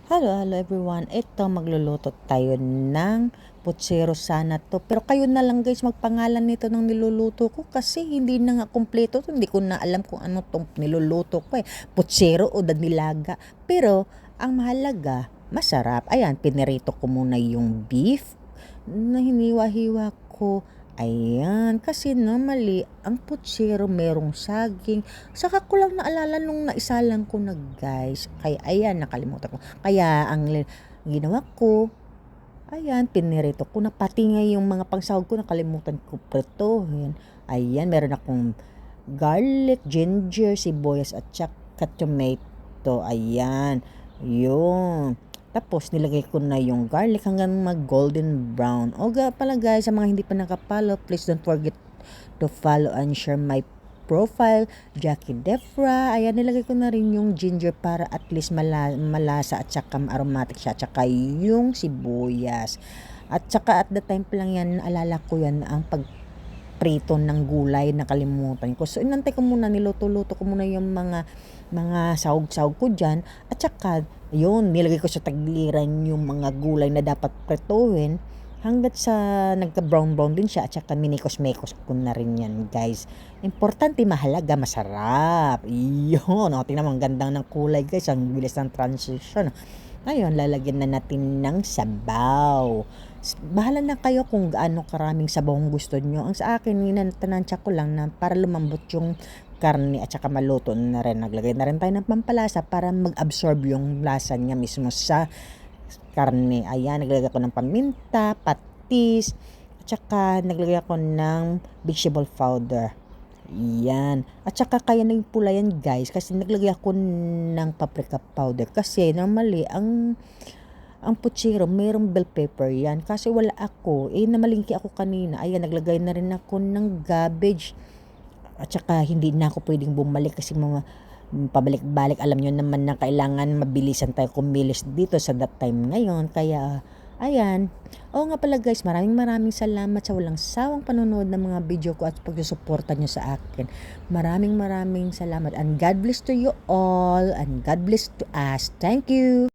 Hello everyone. Ito magluluto tayo ng putsero sana to. Pero kayo na lang guys magpangalan nito ng niluluto ko kasi hindi na nga kumpleto to. Hindi ko na alam kung ano tong niluluto ko eh. Putsero o danilaga. Pero ang mahalaga, masarap. Ayan, pinirito ko muna yung beef na hiniwa-hiwa ko. Ayan, kasi normally, ang putsero merong saging. Saka ko lang naalala nung naisalang ko na guys. Kaya ayan, nakalimutan ko. Kaya ang ginawa ko, ayan, pinirito ko na pati nga yung mga pangsahog ko, nakalimutan ko pretohin. Ayan, meron akong garlic, ginger, sibuyas at saka tomato. Ayan, yun. Tapos, nilagay ko na yung garlic hanggang mag golden brown. O pala guys, sa mga hindi pa nakapollow, please don't forget to follow and share my profile, Jackie Defra. Ayan, nilagay ko na rin yung ginger para at least malasa at saka aromatic siya. At saka yung sibuyas. At saka at the time pa lang yan, naalala ko yan, ang prito ng gulay, nakalimutan ko. So, inantay ko muna, niluto-luto ko muna yung mga sahog-sahog ko dyan. At saka, yun, nilagay ko sa tagliran yung mga gulay na dapat prituhin hanggat sa nagka-brown-brown din siya. At saka minikos-mekos ko na rin yan, guys. Importante, mahalaga, masarap. Yun, o, tingnan mo, ang gandang ng kulay, guys. Ang bilis ng transition. Ngayon, lalagyan na natin ng sabaw. Bahala na kayo kung gaano karaming sabaw ang gusto nyo. Ang sa akin, tanansya ko lang na para lumambot yung karne at saka maluto na rin. Naglagay na rin tayo ng pampalasa para mag-absorb yung lasa niya mismo sa karne. Ayan, naglagay ko ng paminta, patis, at saka naglagay ako ng vegetable powder. Yan. At saka kaya naging pula yan guys kasi naglagay ako ng paprika powder. Kasi normally ang putsero mayroong bell pepper yan. Kasi wala ako. Namalingki ako kanina. Ayan, naglagay na rin ako ng cabbage. At saka hindi na ako pwedeng bumalik kasi mga pabalik-balik. Alam nyo naman na kailangan mabilisan tayo kumilos dito sa that time ngayon. Kaya ayan. Oo nga pala guys, maraming salamat sa walang sawang panonood ng mga video ko at pagsusuporta nyo sa akin. Maraming salamat and God bless to you all and God bless to us. Thank you!